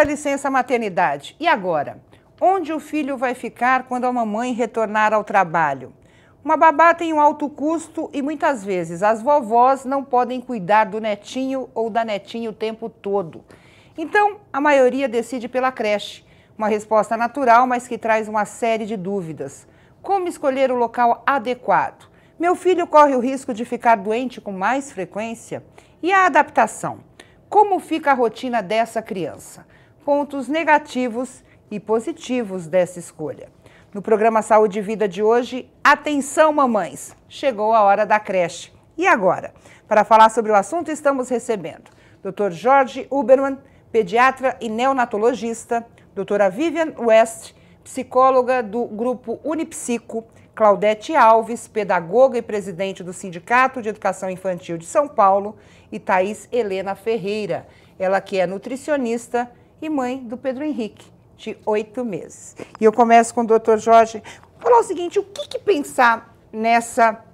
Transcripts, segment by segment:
da licença maternidade. E agora? Onde o filho vai ficar quando a mamãe retornar ao trabalho? Uma babá tem um alto custo e muitas vezes as vovós não podem cuidar do netinho ou da netinha o tempo todo. Então, a maioria decide pela creche. Uma resposta natural, mas que traz uma série de dúvidas. Como escolher o local adequado? Meu filho corre o risco de ficar doente com mais frequência? E a adaptação? Como fica a rotina dessa criança? Pontos negativos e positivos dessa escolha. No programa Saúde e Vida de hoje, atenção mamães, chegou a hora da creche. E agora? Para falar sobre o assunto, estamos recebendo Dr. Jorge Ubermann, pediatra e neonatologista, doutora Vivian West, psicóloga do grupo Unipsico, Claudete Alves, pedagoga e presidente do Sindicato de Educação Infantil de São Paulo, e Thaís Helena Ferreira, ela que é nutricionista e mãe do Pedro Henrique, de 8 meses. E eu começo com o Dr. Jorge. Vou falar o seguinte, o que pensar nessa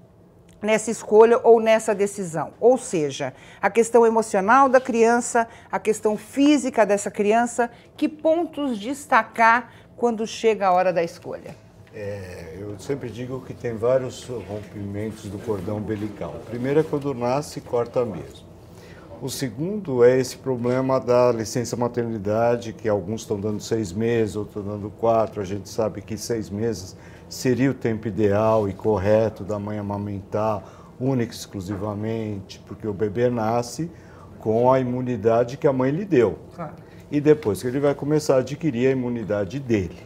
escolha ou nessa decisão? Ou seja, a questão emocional da criança, a questão física dessa criança, que pontos destacar quando chega a hora da escolha? Eu sempre digo que tem vários rompimentos do cordão umbilical. O primeiro é quando nasce, corta mesmo. O segundo é esse problema da licença maternidade, que alguns estão dando 6 meses, outros estão dando 4. A gente sabe que 6 meses seria o tempo ideal e correto da mãe amamentar, única e exclusivamente, porque o bebê nasce com a imunidade que a mãe lhe deu. Claro. E depois que ele vai começar a adquirir a imunidade dele.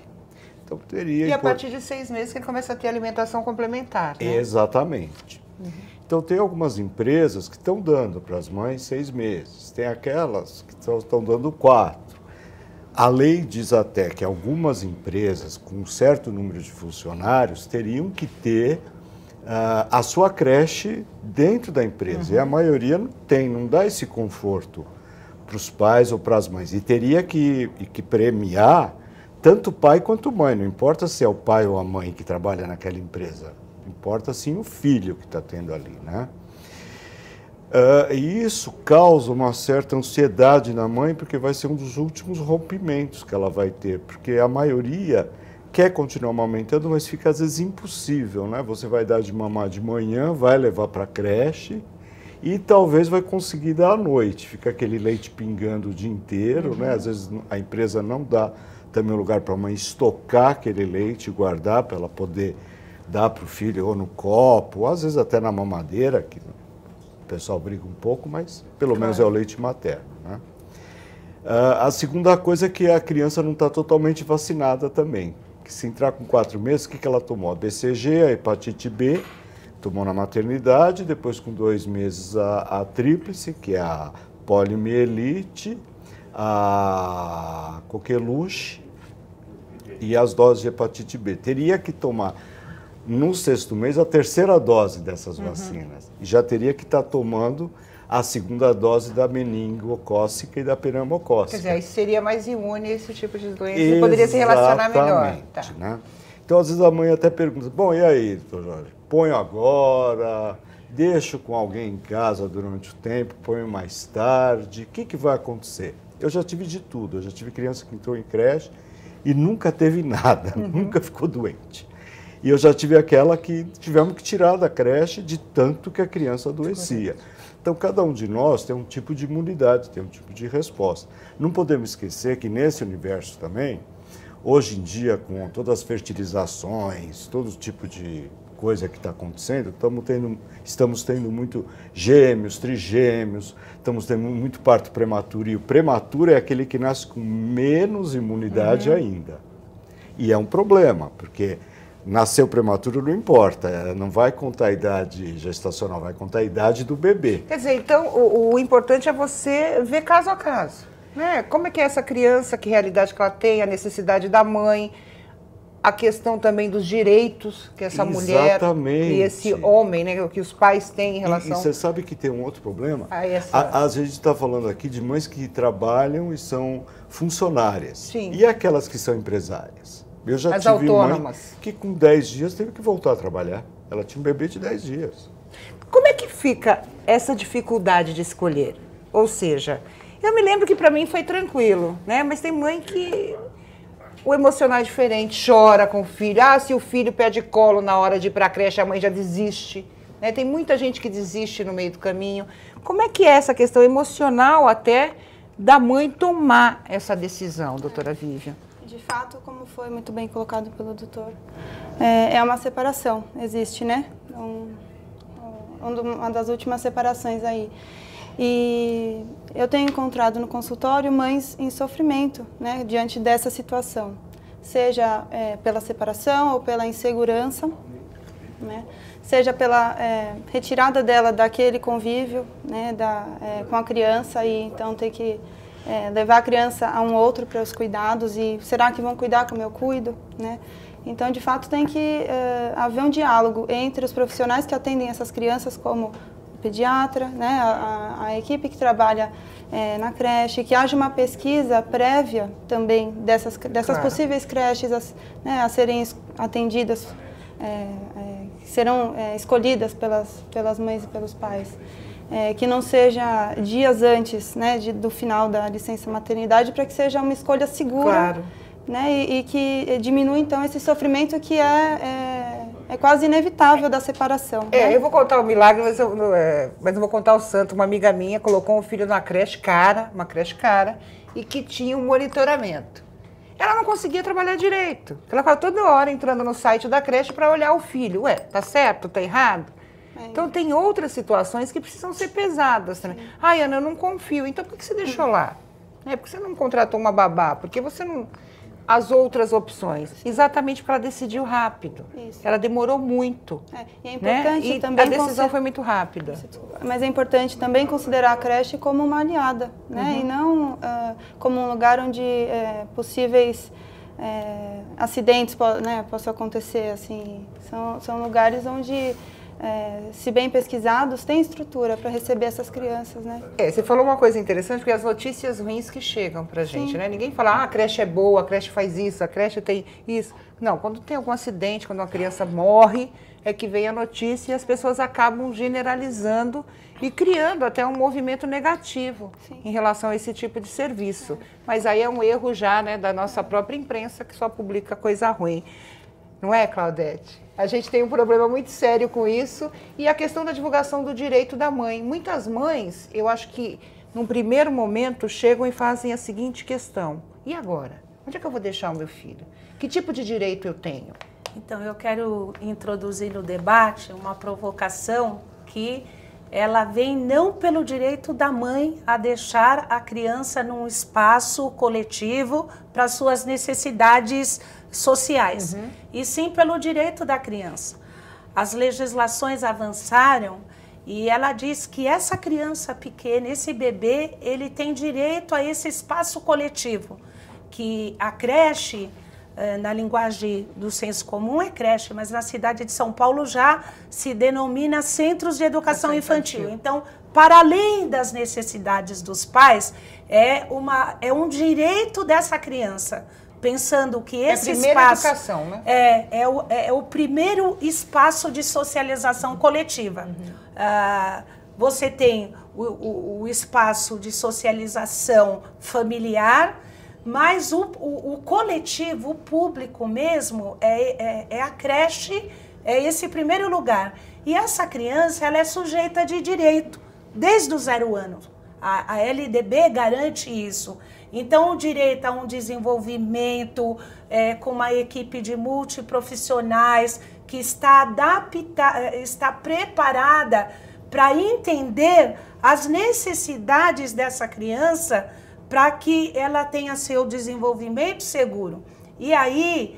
Então, teria... E a partir de 6 meses que ele começa a ter alimentação complementar, né? Exatamente. Uhum. Então, tem algumas empresas que estão dando para as mães 6 meses, tem aquelas que estão dando 4. A lei diz até que algumas empresas com um certo número de funcionários teriam que ter a sua creche dentro da empresa. Uhum. E a maioria não tem, não dá esse conforto para os pais ou para as mães. E teria que premiar tanto o pai quanto a mãe, não importa se é o pai ou a mãe que trabalha naquela empresa. Importa sim o filho que está tendo ali, né? E isso causa uma certa ansiedade na mãe, porque vai ser um dos últimos rompimentos que ela vai ter, porque a maioria quer continuar amamentando, mas fica às vezes impossível, né? Você vai dar de mamar de manhã, vai levar para a creche e talvez vai conseguir dar à noite. Fica aquele leite pingando o dia inteiro, né? Às vezes a empresa não dá também um lugar para a mãe estocar aquele leite e guardar para ela poder dar para o filho ou no copo, ou às vezes até na mamadeira, que o pessoal briga um pouco, mas pelo menos é o leite materno, né? A segunda coisa é que a criança não está totalmente vacinada também. Que se entrar com 4 meses, o que ela tomou? A BCG, a hepatite B, tomou na maternidade, depois com 2 meses a tríplice, que é a poliomielite, a coqueluche e as doses de hepatite B. Teria que tomar no 6º mês a 3ª dose dessas vacinas. E já teria que estar tomando a 2ª dose da meningocócica e da pneumocócica. Quer dizer, aí seria mais imune a esse tipo de doença e poderia se relacionar melhor. Tá. Né? Então, às vezes a mãe até pergunta, bom, e aí, doutor Jorge, ponho agora, deixo com alguém em casa durante o tempo, ponho mais tarde, o que vai acontecer? Eu já tive de tudo, eu já tive criança que entrou em creche e nunca teve nada, nunca ficou doente. E eu já tive aquela que tivemos que tirar da creche de tanto que a criança adoecia. Então, cada um de nós tem um tipo de imunidade, tem um tipo de resposta. Não podemos esquecer que nesse universo também, hoje em dia, com todas as fertilizações, todo tipo de coisa que está acontecendo, estamos tendo muito gêmeos, trigêmeos, estamos tendo muito parto prematuro. E o prematuro é aquele que nasce com menos imunidade ainda. E é um problema, porque nasceu prematuro não importa, não vai contar a idade gestacional, vai contar a idade do bebê. Quer dizer, então o importante é você ver caso a caso, né? Como é que é essa criança, que realidade que ela tem, a necessidade da mãe, a questão também dos direitos que essa mulher e esse homem, né, que os pais têm em relação... E você sabe que tem um outro problema? Às vezes a gente está falando aqui de mães que trabalham e são funcionárias. Sim. E aquelas que são empresárias? Eu já As tive autônomas. mãe que com 10 dias teve que voltar a trabalhar. Ela tinha um bebê de 10 dias. Como é que fica essa dificuldade de escolher? Ou seja, Eu me lembro que para mim foi tranquilo, né? Mas tem mãe que o emocional é diferente, chora com o filho. Ah, se o filho pede colo na hora de ir para a creche, a mãe já desiste. Né? Tem muita gente que desiste no meio do caminho. Como é que é essa questão emocional até da mãe tomar essa decisão, doutora Vivian? De fato, como foi muito bem colocado pelo doutor, é uma separação, existe, né? Uma das últimas separações aí. E eu tenho encontrado no consultório mães em sofrimento, né, diante dessa situação, seja pela separação ou pela insegurança, né, seja pela retirada dela daquele convívio, né, com a criança e então ter que levar a criança a um outro para os cuidados e será que vão cuidar como eu cuido, né? Então, de fato, tem que haver um diálogo entre os profissionais que atendem essas crianças, como o pediatra, né, a equipe que trabalha na creche, que haja uma pesquisa prévia também dessas claro. Possíveis creches a serem atendidas, que serão escolhidas pelas mães e pelos pais. Que não seja dias antes, né, do final da licença maternidade, para que seja uma escolha segura. Claro. Né, e que diminua, então, esse sofrimento que é quase inevitável da separação. Né? Eu vou contar o milagre, mas eu vou contar o santo. Uma amiga minha colocou um filho na creche uma creche cara, e que tinha um monitoramento. Ela não conseguia trabalhar direito. Ela ficava toda hora entrando no site da creche para olhar o filho. Ué, tá certo, tá errado? Então, tem outras situações que precisam ser pesadas também. Sim. Ai, Ana, eu não confio. Então, por que você deixou lá? Por que você não contratou uma babá? Porque você não... As outras opções. Exatamente porque ela decidiu rápido. Isso. Ela demorou muito. E é importante, né? Também... A decisão foi muito rápida. Mas é importante também considerar a creche como uma aliada, né? E não como um lugar onde possíveis acidentes possam acontecer. Assim. São lugares onde... se bem pesquisados, tem estrutura para receber essas crianças, né? Você falou uma coisa interessante, porque as notícias ruins que chegam pra gente, né? Ninguém fala, a creche é boa, a creche faz isso, a creche tem isso. Não, quando tem algum acidente, quando uma criança morre, é que vem a notícia e as pessoas acabam generalizando e criando até um movimento negativo em relação a esse tipo de serviço. Mas aí é um erro já, né, da nossa própria imprensa, que só publica coisa ruim. Não é, Claudete? A gente tem um problema muito sério com isso e a questão da divulgação do direito da mãe. Muitas mães, eu acho que, num primeiro momento, chegam e fazem a seguinte questão. E agora? Onde é que eu vou deixar o meu filho? Que tipo de direito eu tenho? Então, eu quero introduzir no debate uma provocação que ela vem não pelo direito da mãe a deixar a criança num espaço coletivo para suas necessidades sociais, e sim pelo direito da criança. As legislações avançaram e ela diz que essa criança pequena, esse bebê, ele tem direito a esse espaço coletivo, que a creche, na linguagem do senso comum é creche, mas na cidade de São Paulo já se denomina centros de educação infantil. Então, para além das necessidades dos pais, é um direito dessa criança, pensando que esse espaço educação, né? é o primeiro espaço de socialização coletiva. Você tem o espaço de socialização familiar, mas o coletivo, o público mesmo, é a creche, é esse primeiro lugar. E essa criança, ela é sujeita de direito desde os 0 anos. A LDB garante isso. Então, o direito a um desenvolvimento com uma equipe de multiprofissionais que está preparada para entender as necessidades dessa criança para que ela tenha seu desenvolvimento seguro. E aí,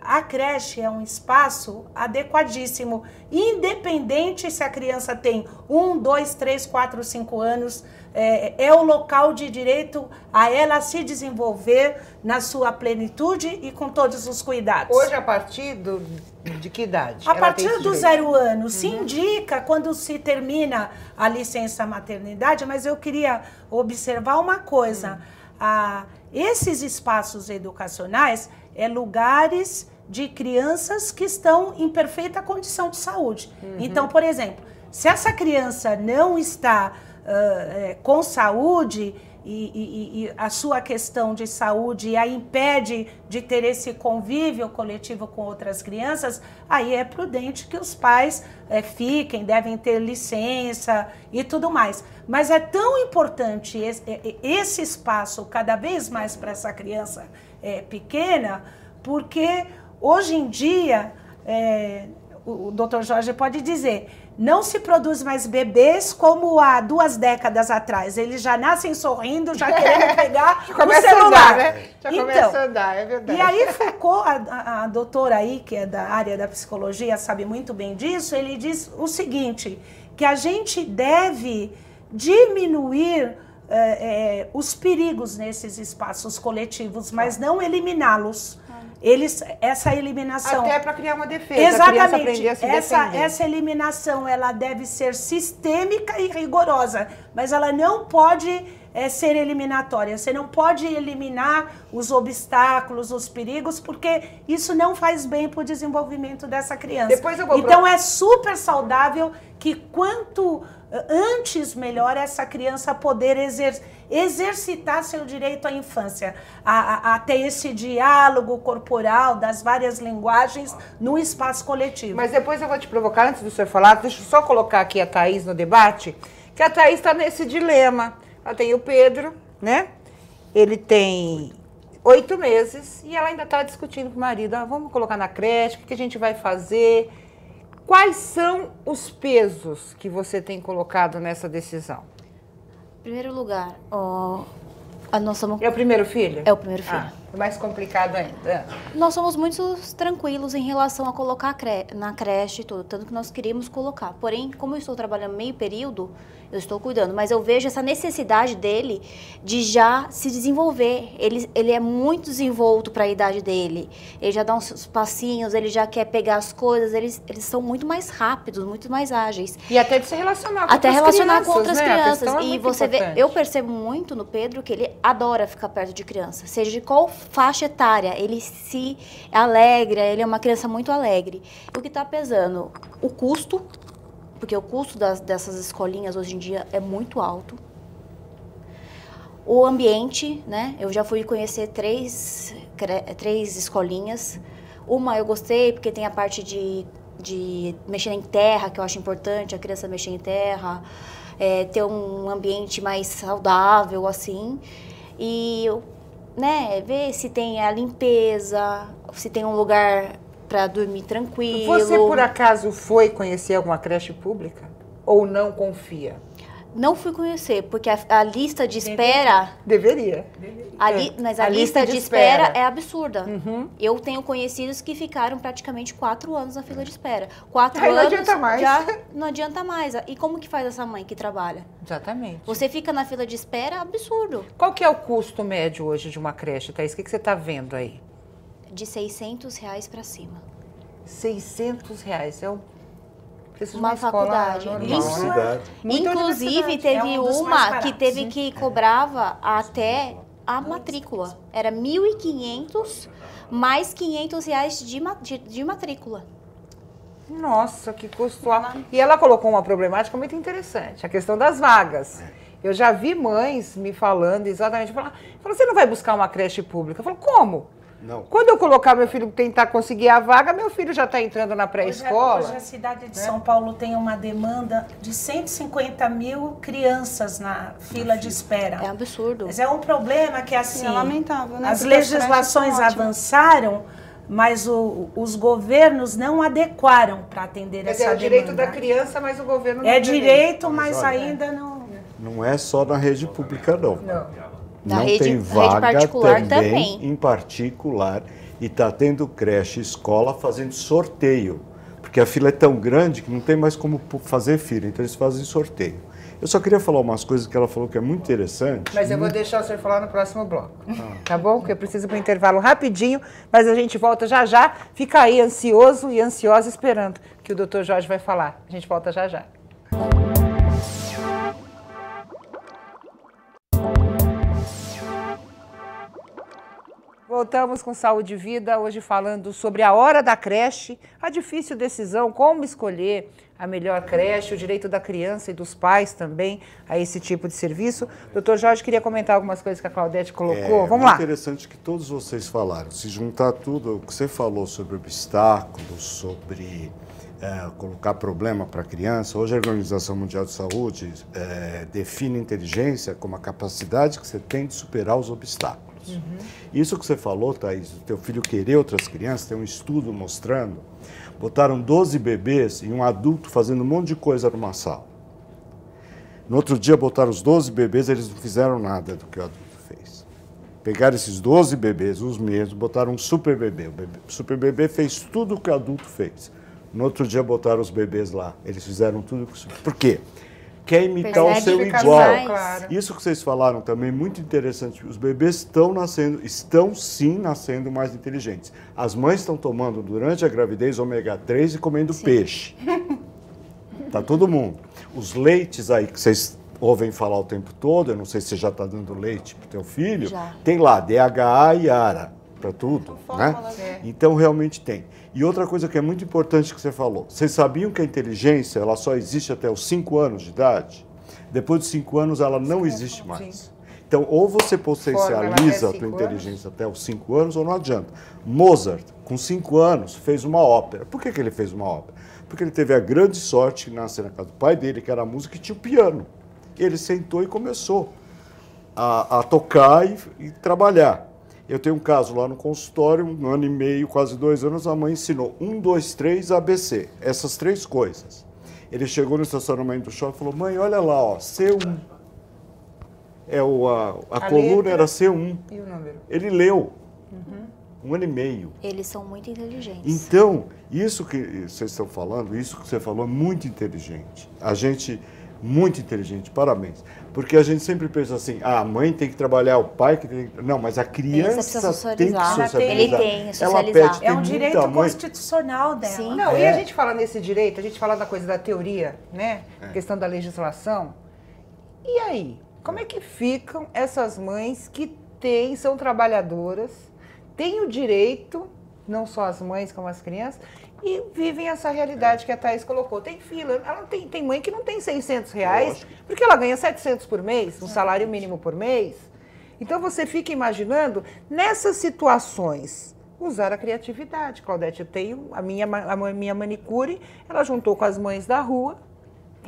a creche é um espaço adequadíssimo, independente se a criança tem 1, 2, 3, 4, 5 anos, é o local de direito a ela se desenvolver na sua plenitude e com todos os cuidados. Hoje, a partir de que idade? A partir dos 0 anos. Se indica quando se termina a licença maternidade, mas eu queria observar uma coisa. Esses espaços educacionais lugares de crianças que estão em perfeita condição de saúde. Então, por exemplo, se essa criança não está com saúde e a sua questão de saúde a impede de ter esse convívio coletivo com outras crianças, aí é prudente que os pais fiquem, devem ter licença e tudo mais. Mas é tão importante esse espaço cada vez mais para essa criança pequena, porque hoje em dia, o Dr. Jorge pode dizer, não se produz mais bebês como há 2 décadas atrás. Eles já nascem sorrindo, já querendo pegar o celular. Andar, né? Já começa a andar, é verdade. E aí Foucault, a doutora aí, que é da área da psicologia, sabe muito bem disso, ele diz o seguinte, que a gente deve diminuir os perigos nesses espaços coletivos, mas não eliminá-los. Essa eliminação... Até para criar uma defesa. Exatamente. A criança aprender a se essa eliminação, ela deve ser sistêmica e rigorosa, mas ela não pode ser eliminatória. Você não pode eliminar os obstáculos, os perigos, porque isso não faz bem para o desenvolvimento dessa criança. Então é super saudável que quanto antes melhor essa criança poder exercitar seu direito à infância, a ter esse diálogo corporal das várias linguagens no espaço coletivo. Mas depois eu vou te provocar, antes do senhor falar, deixa eu só colocar aqui a Thaís no debate, que a Thaís está nesse dilema. Ela tem o Pedro, né? Ele tem 8 meses e ela ainda está discutindo com o marido, vamos colocar na creche, o que a gente vai fazer? Quais são os pesos que você tem colocado nessa decisão? Em primeiro lugar, nós somos... É o primeiro filho? É o primeiro filho. É mais complicado ainda. Nós somos muito tranquilos em relação a colocar na creche e tudo, tanto que nós queríamos colocar. Porém, como eu estou trabalhando meio período, eu estou cuidando, mas eu vejo essa necessidade dele de já se desenvolver. Ele é muito desenvolto para a idade dele. Ele já dá uns passinhos, ele já quer pegar as coisas, eles são muito mais rápidos, muito mais ágeis. E até de se relacionar com até outras relacionar crianças, com outras né? crianças. E você vê, eu percebo muito no Pedro que ele adora ficar perto de criança, seja de qual faixa etária, ele se alegra, ele é uma criança muito alegre. O que está pesando? O custo, porque o custo dessas escolinhas hoje em dia é muito alto. O ambiente, né? Eu já fui conhecer três escolinhas. Uma eu gostei porque tem a parte de mexer em terra, que eu acho importante, a criança mexer em terra, ter um ambiente mais saudável, assim. E, né, ver se tem a limpeza, se tem um lugar para dormir tranquilo. Você, por acaso, foi conhecer alguma creche pública? Ou não confia? Não fui conhecer, porque a lista de espera... Deveria. Mas a lista de espera é absurda. Uhum. Eu tenho conhecidos que ficaram praticamente 4 anos na fila de espera. 4 anos não adianta mais. Já não adianta mais. E como que faz essa mãe que trabalha? Exatamente. Você fica na fila de espera, absurdo. Qual que é o custo médio hoje de uma creche, Thaís? O que você está vendo aí? De R$600 para cima. R$600 é o preço de uma faculdade. Normal, Inclusive, teve uma que teve que cobrava até a matrícula. Era R$1.500 mais R$500 de matrícula. Nossa, que custo alto. E ela colocou uma problemática muito interessante, a questão das vagas. Eu já vi mães me falando exatamente, falando, você não vai buscar uma creche pública? Eu falo, como? Não. Quando eu colocar meu filho tentar conseguir a vaga, meu filho já está entrando na pré-escola. Hoje a cidade de São Paulo tem uma demanda de 150 mil crianças na fila de espera. É um absurdo. Mas é um problema que, assim, é lamentável, né? As legislações avançaram, mas os governos não adequaram para atender essa demanda. É direito da criança, mas o governo não é direito, mas ainda não... Não é só na rede pública, não. Na não rede, tem vaga rede particular também, em particular, e está tendo creche escola fazendo sorteio, porque a fila é tão grande que não tem mais como fazer fila, então eles fazem sorteio. Eu só queria falar umas coisas que ela falou que é muito interessante. Mas eu vou deixar o senhor falar no próximo bloco, tá bom? Porque eu preciso para o intervalo rapidinho, mas a gente volta já já. Fica aí ansioso e ansiosa esperando que o Dr. Jorge vai falar. A gente volta já já. voltamos com Saúde e Vida, hoje falando sobre a hora da creche, a difícil decisão, como escolher a melhor creche, o direito da criança e dos pais também a esse tipo de serviço. Doutor Jorge, queria comentar algumas coisas que a Claudete colocou. Vamos lá. É interessante que todos vocês falaram. Se juntar tudo o que você falou sobre obstáculos, sobre colocar problema para a criança, hoje a Organização Mundial de Saúde define inteligência como a capacidade que você tem de superar os obstáculos. Uhum. Isso que você falou, Thaís, o teu filho querer outras crianças, tem um estudo mostrando, botaram 12 bebês e um adulto fazendo um monte de coisa numa sala. No outro dia botaram os 12 bebês, eles não fizeram nada do que o adulto fez. Pegaram esses 12 bebês, os mesmos, botaram um super bebê. O super bebê fez tudo o que o adulto fez. No outro dia botaram os bebês lá. Eles fizeram tudo o que o super... Por quê? Quer imitar o seu igual. Claro. Isso que vocês falaram também, muito interessante. Os bebês estão sim nascendo mais inteligentes. As mães estão tomando, durante a gravidez, ômega 3 e comendo peixe. Tá todo mundo. Os leites aí que vocês ouvem falar o tempo todo, eu não sei se você já está dando leite para o teu filho, já. Tem lá DHA e ARA para tudo, né? Então realmente tem. E outra coisa que é muito importante que você falou, vocês sabiam que a inteligência ela só existe até os 5 anos de idade? Depois de 5 anos ela não existe mais. Sim. Então, ou você potencializa a tua inteligência até os 5 anos, ou não adianta. Mozart, com 5 anos, fez uma ópera. Por que ele fez uma ópera? Porque ele teve a grande sorte de nascer na casa do pai dele, que era música, e tinha o piano. Ele sentou e começou a tocar e trabalhar. Eu tenho um caso lá no consultório, 1 ano e meio, quase 2 anos, a mãe ensinou 1, 2, 3, ABC, essas 3 coisas. Ele chegou no estacionamento do shopping e falou, mãe, olha lá, ó, C1. A coluna letra era C1. E o número? Ele leu. 1 ano e meio. Eles são muito inteligentes. Então, isso que vocês estão falando, isso que você falou é muito inteligente. Muito inteligente, parabéns. Porque a gente sempre pensa assim, a mãe tem que trabalhar, o pai que tem que... Não, mas a criança tem que socializar. Ele tem que socializar. Ela pede, é um direito constitucional dela. Sim. Não, e a gente fala nesse direito, a gente fala da coisa da teoria, né? Questão da legislação. E aí? Como é que ficam essas mães que são trabalhadoras, têm o direito, não só as mães como as crianças, e vivem essa realidade que a Thaís colocou. Tem fila, ela tem mãe que não tem R$600, porque ela ganha 700 por mês, um salário mínimo por mês. Então você fica imaginando, nessas situações, usar a criatividade. Claudete, eu tenho a minha manicure, ela juntou com as mães da rua,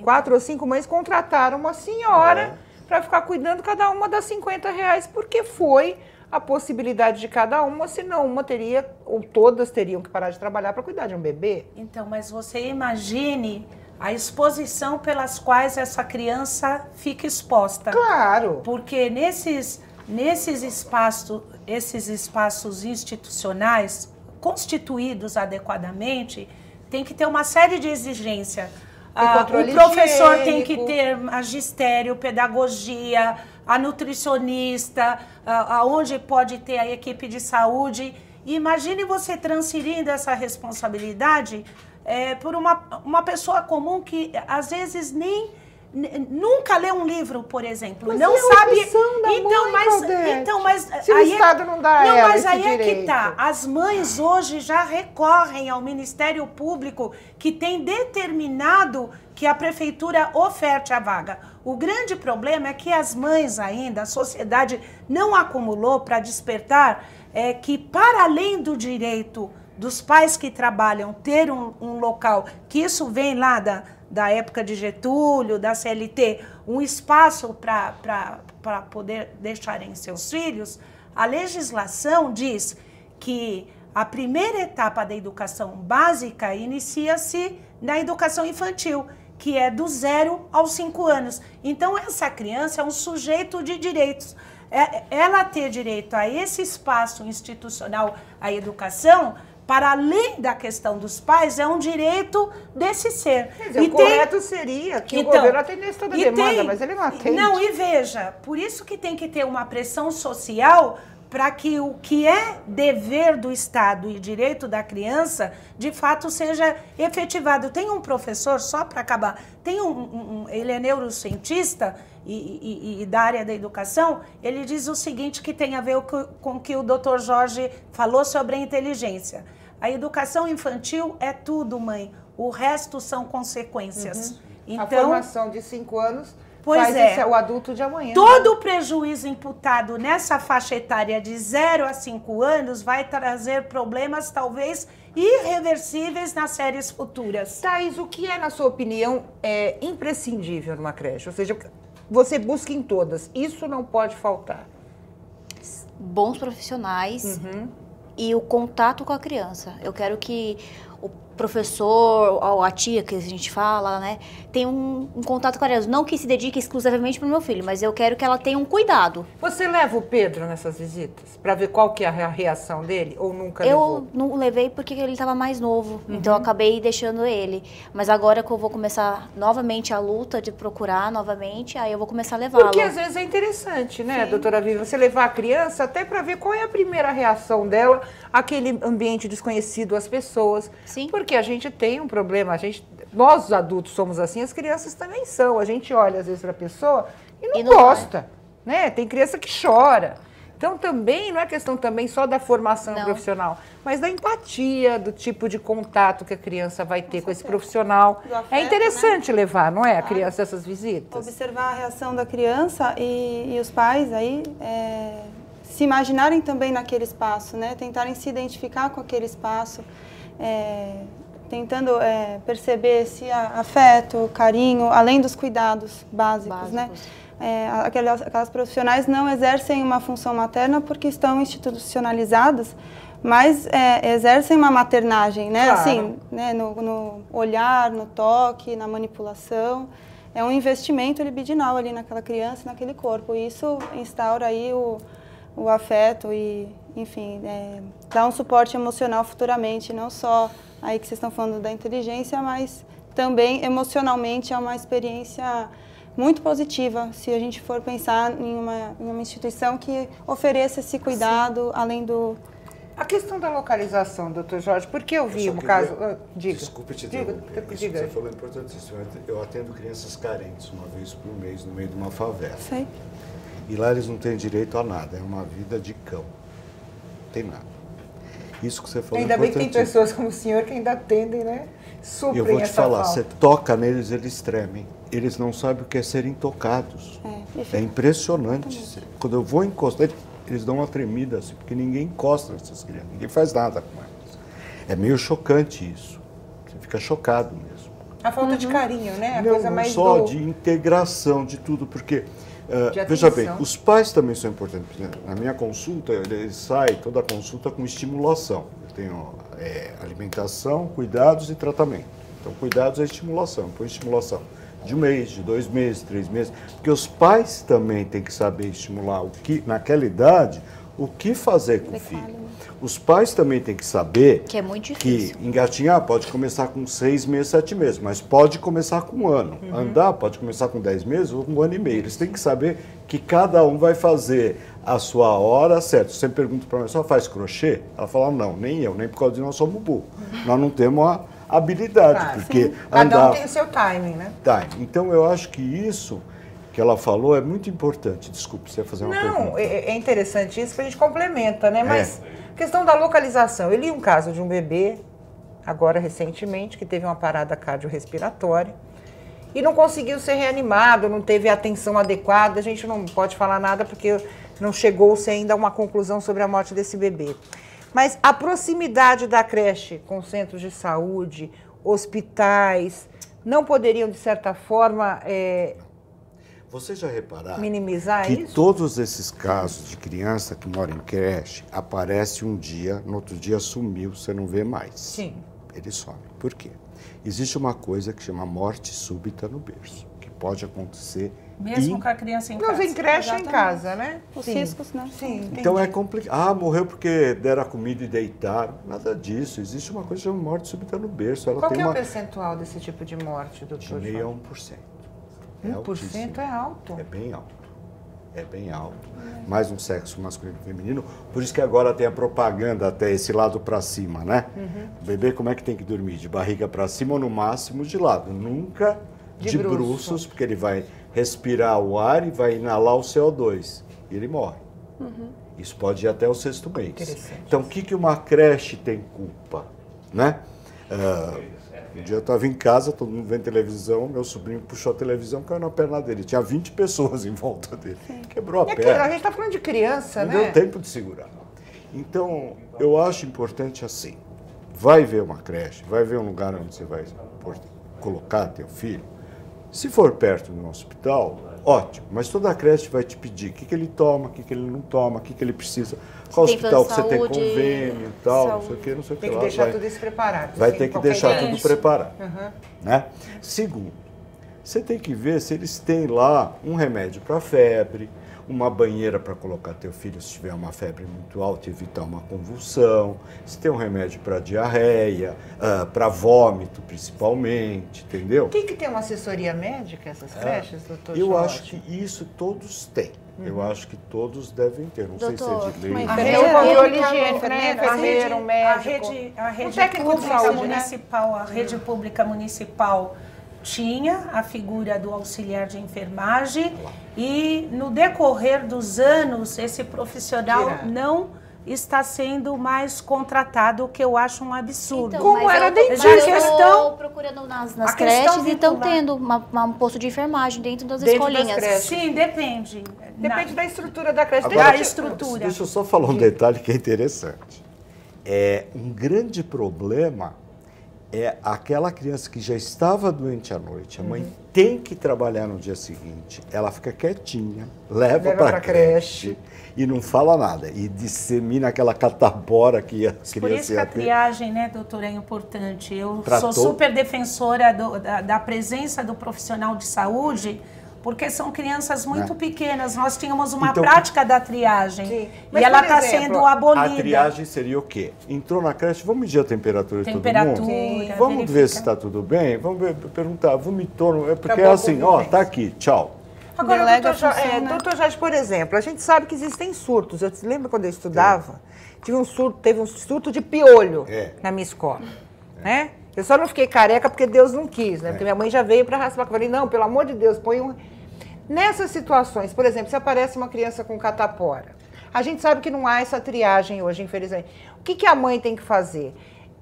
4 ou 5 mães contrataram uma senhora para ficar cuidando cada uma das R$50, porque foi a possibilidade de cada uma, senão uma teria, ou todas teriam que parar de trabalhar para cuidar de um bebê. Então, mas você imagine a exposição pelas quais essa criança fica exposta. Claro. Porque esses espaços institucionais, constituídos adequadamente, tem que ter uma série de exigências. O professor tem que ter magistério, pedagogia, a nutricionista, aonde pode ter a equipe de saúde. E imagine você transferindo essa responsabilidade por uma pessoa comum que às vezes nunca lê um livro, por exemplo, mas não é sabe. Mas se o Estado não dá a ela esse direito. É que tá. As mães hoje já recorrem ao Ministério Público, que tem determinado que a prefeitura oferte a vaga. O grande problema é que as mães ainda, a sociedade não acumulou para despertar que, para além do direito dos pais que trabalham ter um local, que isso vem lá da época de Getúlio, da CLT, um espaço para poder deixarem seus filhos, a legislação diz que a primeira etapa da educação básica inicia-se na educação infantil, que é do 0 aos 5 anos. Então, essa criança é um sujeito de direitos. Ela ter direito a esse espaço institucional, a educação, para além da questão dos pais, é um direito desse ser. Quer dizer, o correto seria que o governo atendesse toda a demanda, mas ele não atende. Não, e veja, por isso que tem que ter uma pressão social para que o que é dever do Estado e direito da criança, de fato, seja efetivado. Tem um professor, só para acabar, ele é neurocientista e da área da educação, ele diz o seguinte, que tem a ver com o que o Dr. Jorge falou sobre a inteligência. A educação infantil é tudo, mãe. O resto são consequências. Então, a formação de 5 anos pois faz o adulto de amanhã. Todo o prejuízo imputado nessa faixa etária de 0 a 5 anos vai trazer problemas, talvez, irreversíveis nas séries futuras. Thaís, o que é, na sua opinião, imprescindível numa creche? Ou seja, você busca em todas. Isso não pode faltar. Bons profissionais e o contato com a criança. Eu quero que o professor, ou a tia que a gente fala, né, tenha um contato com a criança. Não que se dedique exclusivamente para o meu filho, mas eu quero que ela tenha um cuidado. Você leva o Pedro nessas visitas para ver qual que é a reação dele ou nunca levou? Eu não levei porque ele estava mais novo, então eu acabei deixando ele. Mas agora que eu vou começar novamente a luta de procurar novamente, aí eu vou começar a levá-lo. Porque às vezes é interessante, né, doutora Vivian, você levar a criança até para ver qual é a primeira reação dela, aquele ambiente desconhecido, as pessoas. Sim. Porque a gente tem um problema, nós os adultos somos assim, as crianças também são. A gente olha às vezes para a pessoa e não gosta, né? Tem criança que chora. Então também não é questão também só da formação profissional, mas da empatia, do tipo de contato que a criança vai ter com esse profissional. Afeto, é interessante, né, levar, não é, a claro, criança essas visitas? Observar a reação da criança e os pais aí se imaginarem também naquele espaço, né? Tentarem se identificar com aquele espaço. Tentando perceber esse afeto, carinho, além dos cuidados básicos. Né? Aquelas profissionais não exercem uma função materna porque estão institucionalizadas, mas exercem uma maternagem, né? Claro. Assim, né? No olhar, no toque, na manipulação. É um investimento libidinal ali naquela criança, naquele corpo. E isso instaura aí o afeto e, enfim, dá um suporte emocional futuramente, não só aí que vocês estão falando da inteligência, mas também emocionalmente é uma experiência muito positiva se a gente for pensar em uma instituição que ofereça esse cuidado, além do... A questão da localização, doutor Jorge, porque eu vi um caso... Diga. Desculpe te interromper. Isso que você falou é importantíssimo. Eu atendo crianças carentes uma vez por mês no meio de uma favela. Sei. E lá eles não têm direito a nada, é uma vida de cão. Não tem nada. Isso que você falou ainda é bem que tem pessoas como o senhor que ainda atendem, né? Suprem eu vou te essa falar, falta. você toca neles, eles tremem. Eles não sabem o que é serem tocados. É impressionante. Quando eu vou encostar, eles dão uma tremida, assim, porque ninguém encosta nessas crianças, ninguém faz nada com elas. É meio chocante isso. Você fica chocado mesmo. A falta de carinho, né? A Não, coisa não mais só de integração, de tudo, porque... veja bem, os pais também são importantes. Na minha consulta, ele sai toda a consulta com estimulação. Eu tenho alimentação, cuidados e tratamento. Então, cuidados é estimulação. Põe estimulação de 1 mês, de 2 meses, 3 meses. Porque os pais também têm que saber estimular naquela idade, o que fazer com o filho. Os pais também têm que saber que é muito difícil. Que engatinhar pode começar com 6 meses, 7 meses, mas pode começar com 1 ano. Andar pode começar com 10 meses ou com 1 ano e meio. Eles têm que saber que cada um vai fazer a sua hora certa. Você pergunta para mim, só faz crochê? Ela fala, não, nem eu, nem por causa de nós somos burros. Nós não temos a habilidade, porque cada um tem o seu timing, né? Então eu acho que isso que ela falou é muito importante. Desculpe, você ia fazer uma pergunta. Não, é interessante isso, que a gente complementa, né? Mas questão da localização. Eu li um caso de um bebê, agora recentemente, que teve uma parada cardiorrespiratória e não conseguiu ser reanimado, não teve a atenção adequada. A gente não pode falar nada porque não chegou-se ainda a uma conclusão sobre a morte desse bebê. Mas a proximidade da creche com centros de saúde, hospitais, não poderiam, de certa forma... Vocês já repararam minimizar que isso? Todos esses casos de criança que mora em creche aparece um dia, no outro dia sumiu, você não vê mais. Sim. Ele some. Por quê? Existe uma coisa que chama morte súbita no berço, que pode acontecer mesmo com a criança em casa. Não, em creche em casa, né? Os riscos, né? Sim. Então é complicado. Morreu porque deram a comida e deitaram. Nada disso. Existe uma coisa que chama morte súbita no berço. Ela Qual tem que é o percentual desse tipo de morte, doutor? De meio a 1%. 1% é alto. É bem alto. é bem alto, mais um sexo masculino e feminino, por isso que agora tem a propaganda até esse lado para cima, né? O bebê como é que tem que dormir? De barriga para cima ou no máximo de lado, nunca de bruços, porque ele vai respirar o ar e vai inalar o CO2 e ele morre. Isso pode ir até o 6º mês. Então, o que uma creche tem culpa, né? Um dia eu estava em casa, todo mundo vendo televisão, meu sobrinho puxou a televisão, caiu na perna dele. Tinha 20 pessoas em volta dele. Quebrou a perna. A gente está falando de criança, Não né? deu tempo de segurar. Então, eu acho importante assim, vai ver uma creche, vai ver um lugar onde você vai colocar teu filho. Se for perto de um hospital, ótimo, mas toda a creche vai te pedir o que ele toma, o que ele não toma, o que ele precisa, qual hospital que você tem convênio e tal, não sei o que, não sei o que. Tem que deixar tudo isso preparado. Vai ter que deixar tudo preparado. Uhum. Né? Segundo, você tem que ver se eles têm lá um remédio para febre, uma banheira para colocar teu filho se tiver uma febre muito alta e evitar uma convulsão, se tem um remédio para diarreia, para vômito principalmente, entendeu? Tem que ter uma assessoria médica essas creches, doutor Eu Jorge? acho que isso todos têm. Eu acho que todos devem ter. Não sei se é de lei. A rede de controle higiênico, né? Enfermeiro, A médico. rede técnico de pública saúde, né? municipal, a rede pública municipal tinha a figura do auxiliar de enfermagem e no decorrer dos anos esse profissional não está sendo mais contratado, o que eu acho um absurdo. Então, Como era mas dentista? eu A questão- tô procurando nas a questão creches e estão vincular. tendo um posto de enfermagem dentro das Dentro das escolinhas. creches. Sim, depende. Depende da estrutura da creche. Agora, da estrutura. Deixa eu só falar um detalhe que é interessante. Um grande problema é aquela criança que já estava doente à noite, a mãe tem que trabalhar no dia seguinte, ela fica quietinha, leva para a creche e não fala nada, e dissemina aquela catapora que a Por criança isso que a ia ter. triagem, né, doutora, é importante. Eu Tratou- sou super defensora da presença do profissional de saúde, porque são crianças muito pequenas. Nós tínhamos uma Então, prática da triagem Sim. e Mas, ela por está exemplo, sendo abolida. A triagem seria o quê? Entrou na creche, vamos medir a temperatura de todo Temperatura, mundo? Vamos ver verificar. se está tudo bem? Vamos perguntar, vomitou? Porque Acabou é a assim, convivência. tá aqui, tchau. Agora, Delega doutor Jorge, por exemplo, a gente sabe que existem surtos. Eu lembro quando eu estudava, teve um surto de piolho na minha escola, né? Eu só não fiquei careca porque Deus não quis, né? Porque minha mãe já veio para raspar. Eu falei, não, pelo amor de Deus, põe um... Nessas situações, por exemplo, se aparece uma criança com catapora, a gente sabe que não há essa triagem hoje, infelizmente. O que a mãe tem que fazer?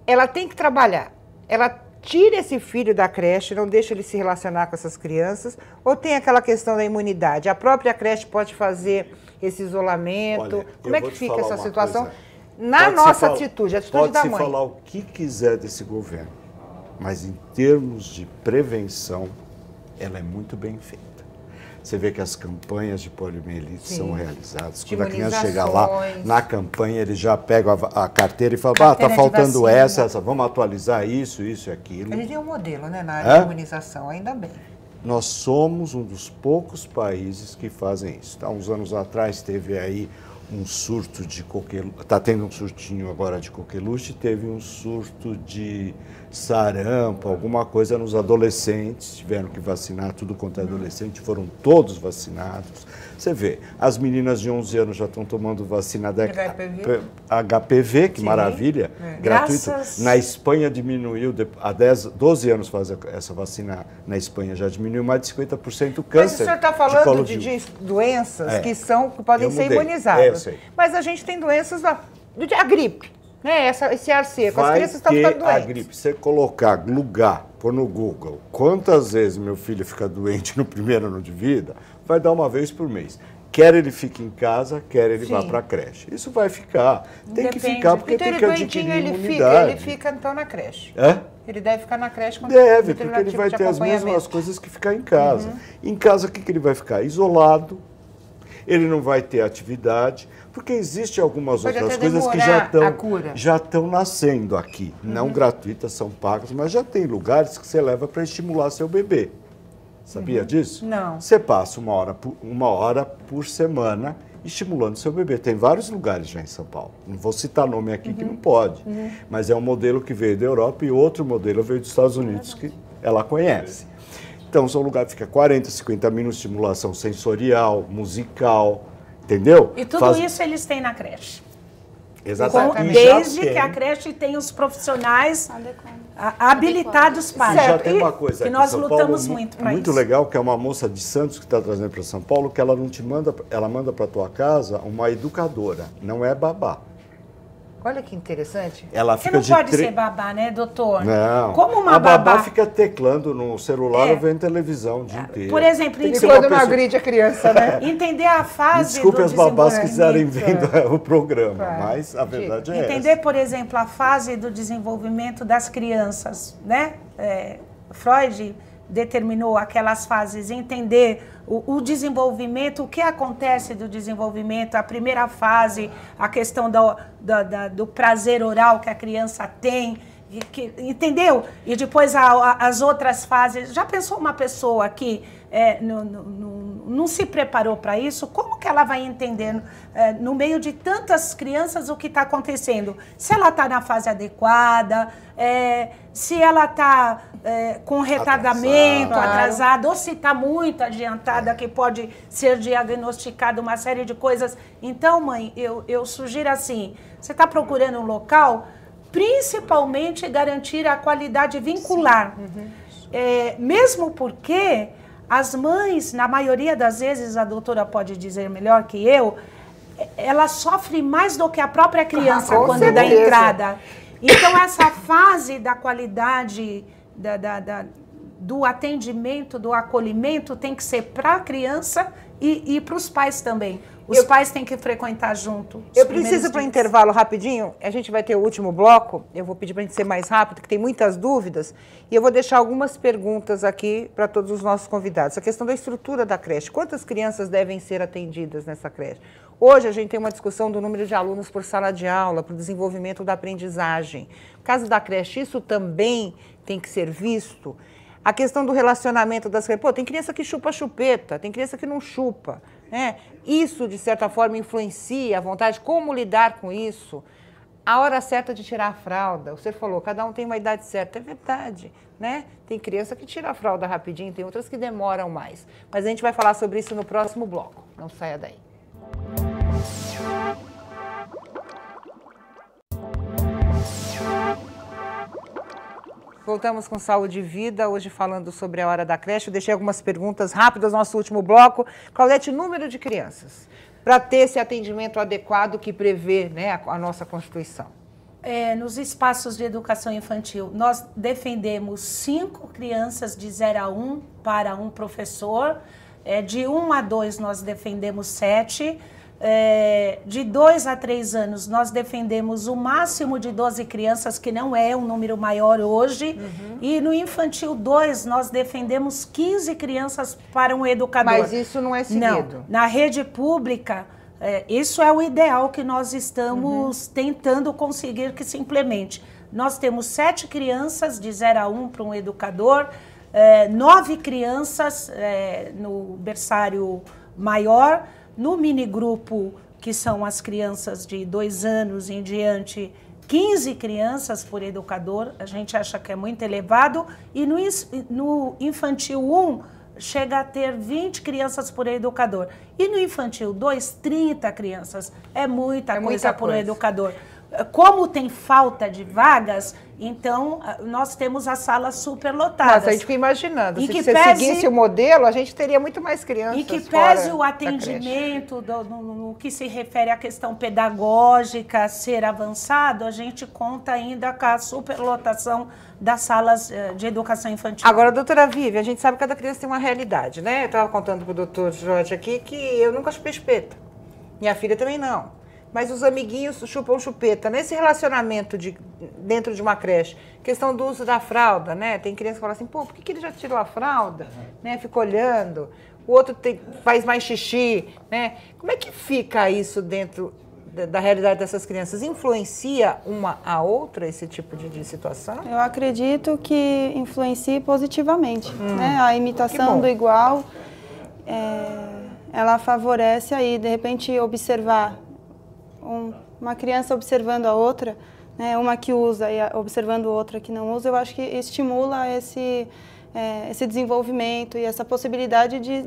Ela tem que trabalhar. Ela tira esse filho da creche, não deixa ele se relacionar com essas crianças, ou tem aquela questão da imunidade? A própria creche pode fazer esse isolamento? Olha, Como é eu que vou te fica falar essa uma situação? coisa. Na Pode-se nossa falar- atitude, a atitude da Pode-se mãe. falar o que quiser desse governo, mas em termos de prevenção, ela é muito bem feita. Você vê que as campanhas de poliomielite são realizadas. De Quando a criança chega lá, imunizações. na campanha, ele já pega a carteira e fala, Carteira tá de faltando vacina. essa, vamos atualizar isso e aquilo. A gente tem um modelo, né, na área de imunização, ainda bem. Nós somos um dos poucos países que fazem isso. Há uns anos atrás teve aí um surto de coqueluche, está tendo um surtinho agora de coqueluche, teve um surto de sarampo, alguma coisa nos adolescentes, tiveram que vacinar tudo quanto é adolescente, foram todos vacinados. Você vê, as meninas de 11 anos já estão tomando vacina da HPV, que maravilha, gratuito. Graças- Na Espanha diminuiu, há 12 anos faz essa vacina na Espanha, já diminuiu mais de 50% o câncer. Mas o senhor está de falando colo de doenças É. que podem Eu ser mudei. imunizadas. Eu sei. Mas a gente tem doenças, a gripe, né? Esse ar seco. As Vai crianças estão ter ficando a doentes. gripe. Você colocar, glugar, pôr no Google, quantas vezes meu filho fica doente no primeiro ano de vida, vai dar uma vez por mês. Quer ele fique em casa, quer ele vá Sim. para a creche. Isso vai ficar. Tem que Depende. ficar, porque Então tem ele que doentinho, adquirir ele imunidade. fica então na creche. É? Ele deve ficar na creche quando Deve, porque determinado ele tipo vai de ter as mesmas acompanhamento. coisas que ficar em casa. Em casa, o que ele vai ficar? Isolado, ele não vai ter atividade, porque existem algumas Pode outras até coisas que demorar a cura. já estão nascendo aqui. Não gratuitas, são pagas, mas já tem lugares que você leva para estimular seu bebê. Sabia disso? Não. Você passa uma hora por semana estimulando seu bebê. Tem vários lugares já em São Paulo. Não vou citar nome aqui que não pode. Mas é um modelo que veio da Europa e outro modelo veio dos Estados Unidos que ela conhece. Então, são lugares que fica 40, 50 minutos de estimulação sensorial, musical, entendeu? E tudo isso eles têm na creche. Exatamente. Desde que a creche tem os profissionais habilitados para. E já tem uma coisa que aqui nós em São lutamos Paulo, muito para isso. muito legal, que é uma moça de Santos que está trazendo para São Paulo, que ela não te manda, ela manda para tua casa uma educadora, não é babá. Olha que interessante. Ela Você fica não de pode ser babá, né, doutor? Não. Como uma a babá babá fica teclando no celular ou vendo televisão o dia inteiro. Por exemplo, E ser quando uma não pessoa- agride a criança, né? entender a fase Desculpe do as babás que quiserem desenvolvimento. ver o programa, Claro. mas a verdade é Entender, essa. por exemplo, a fase do desenvolvimento das crianças, né? Freud determinou aquelas fases, entender o desenvolvimento, o que acontece do desenvolvimento, a primeira fase, a questão do prazer oral que a criança tem, entendeu? E depois as outras fases. Já pensou uma pessoa que não se preparou para isso? Como que ela vai entender no meio de tantas crianças o que está acontecendo? Se ela está na fase adequada, se ela está com retardamento, atrasada, ou se está muito adiantada, que pode ser diagnosticada uma série de coisas. Então, mãe, eu sugiro assim, você está procurando um local, principalmente garantir a qualidade vincular. Mesmo porque as mães, na maioria das vezes, a doutora pode dizer melhor que eu, ela sofre mais do que a própria criança Com quando certeza. dá entrada. Então, essa fase da qualidade do atendimento, do acolhimento, tem que ser para a criança e para os pais também. Os pais têm que frequentar junto. Eu preciso para intervalo rapidinho, a gente vai ter o último bloco, eu vou pedir para a gente ser mais rápido, que tem muitas dúvidas, e eu vou deixar algumas perguntas aqui para todos os nossos convidados. A questão da estrutura da creche, quantas crianças devem ser atendidas nessa creche? Hoje a gente tem uma discussão do número de alunos por sala de aula, para o desenvolvimento da aprendizagem. No caso da creche, isso também tem que ser visto. A questão do relacionamento das crianças. Pô, tem criança que chupa chupeta, tem criança que não chupa. Né? Isso, de certa forma, influencia a vontade. Como lidar com isso? A hora certa de tirar a fralda. Você falou, cada um tem uma idade certa. É verdade. Né? Tem criança que tira a fralda rapidinho, tem outras que demoram mais. Mas a gente vai falar sobre isso no próximo bloco. Não saia daí. Voltamos com Saúde e Vida, hoje falando sobre a hora da creche. Eu deixei algumas perguntas rápidas no nosso último bloco. Claudete, número de crianças para ter esse atendimento adequado que prevê, né, a nossa Constituição? Nos espaços de educação infantil, nós defendemos 5 crianças de 0 a 1 para um professor. De 1 a 2 nós defendemos 7. De 2 a 3 anos, nós defendemos o máximo de 12 crianças, que não é um número maior hoje. E no infantil 2, nós defendemos 15 crianças para um educador. Mas isso não é seguido? Não. Na rede pública, isso é o ideal que nós estamos tentando conseguir que se implemente. Nós temos 7 crianças de 0 a 1 para um educador, 9 crianças no berçário maior. No minigrupo, que são as crianças de 2 anos em diante, 15 crianças por educador, a gente acha que é muito elevado. E no infantil 1, chega a ter 20 crianças por educador. E no infantil 2, 30 crianças. É muita coisa por educador. Como tem falta de vagas, então nós temos as salas superlotadas. Nossa, a gente fica imaginando, e se que você seguisse o modelo, a gente teria muito mais crianças. E que pese o atendimento, no que se refere à questão pedagógica ser avançado, a gente conta ainda com a superlotação das salas de educação infantil. Agora, doutora Vivi, a gente sabe que cada criança tem uma realidade, né? Eu estava contando para o doutor Jorge aqui que eu nunca chupei chupeta. Minha filha também não. Mas os amiguinhos chupam chupeta. Nesse relacionamento dentro de uma creche, questão do uso da fralda, né? Tem criança que fala assim, pô, por que ele já tirou a fralda? Né? Fica olhando. O outro faz mais xixi, né? Como é que fica isso dentro da realidade dessas crianças? Influencia uma a outra esse tipo de situação? Eu acredito que influencia positivamente. Né? A imitação do igual, ela favorece aí, de repente, observar uma criança observando a outra, né, uma que usa e observando outra que não usa, eu acho que estimula esse desenvolvimento e essa possibilidade de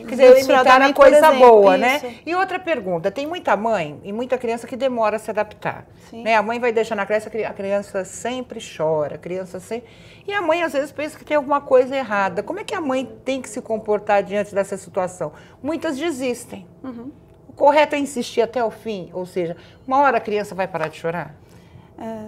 quer dizer, imitar a coisa boa, né? Isso. E outra pergunta, tem muita mãe e muita criança que demora a se adaptar. Sim. Né? A mãe vai deixar na creche, a criança sempre chora, a criança sempre... E a mãe às vezes pensa que tem alguma coisa errada. Como é que a mãe tem que se comportar diante dessa situação? Muitas desistem. Uhum. O correto é insistir até o fim, ou seja, uma hora a criança vai parar de chorar?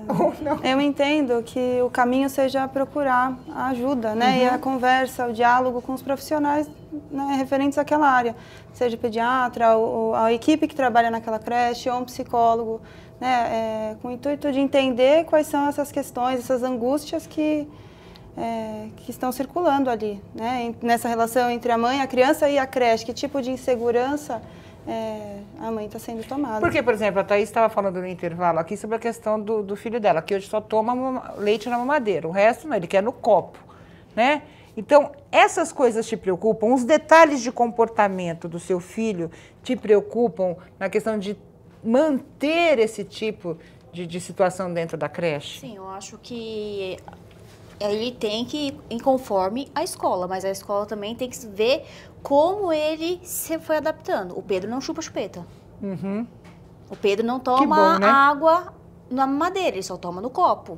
Ou não? Eu entendo que o caminho seja procurar a ajuda, né? E a conversa, o diálogo com os profissionais, né, referentes àquela área, seja pediatra, ou a equipe que trabalha naquela creche, ou um psicólogo, né? Com o intuito de entender quais são essas questões, essas angústias que estão circulando ali, né? Nessa relação entre a mãe, a criança e a creche, que tipo de insegurança a mãe está sendo tomada. Porque, por exemplo, a Thaís estava falando no intervalo aqui sobre a questão do filho dela, que hoje só toma leite na mamadeira, o resto não, ele quer no copo, né? Então, essas coisas te preocupam? Os detalhes de comportamento do seu filho te preocupam na questão de manter esse tipo de situação dentro da creche? Sim, eu acho que ele tem que ir conforme a escola, mas a escola também tem que ver como ele se foi adaptando. O Pedro não chupa chupeta. Uhum. O Pedro não toma bom, né? água na mamadeira, ele só toma no copo.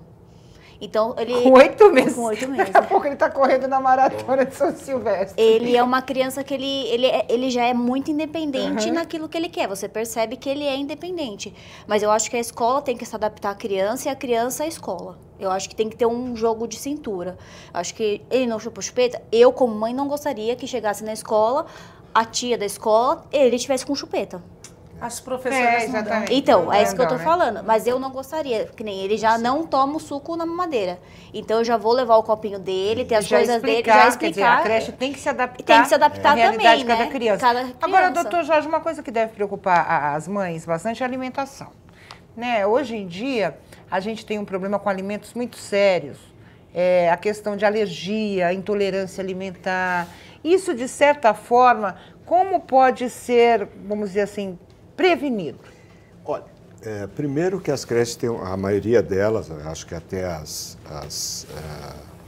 Então, ele... Com 8 meses. Com 8 meses. Daqui a pouco ele está correndo na maratona de São Silvestre. Ele é uma criança que ele já é muito independente naquilo que ele quer. Você percebe que ele é independente. Mas eu acho que a escola tem que se adaptar à criança e a criança à escola. Eu acho que tem que ter um jogo de cintura. Eu acho que ele não chupa chupeta. Eu, como mãe, não gostaria que chegasse na escola, a tia da escola, ele estivesse com chupeta. As professoras não dão. Então, é isso que eu tô né? falando. Mas eu não gostaria, que nem ele já não toma o suco na mamadeira. Então, eu já vou levar o copinho dele, ter as coisas dele, já explicar. Quer dizer, a creche tem que se adaptar, Tem que se adaptar à realidade também, de cada né? criança. Cada criança. Agora, doutor Jorge, uma coisa que deve preocupar as mães bastante é a alimentação. Né? Hoje em dia, a gente tem um problema com alimentos muito sérios. A questão de alergia, intolerância alimentar. Isso, de certa forma, como pode ser, vamos dizer assim, prevenido? Olha, primeiro que as creches têm, a maioria delas, acho que até as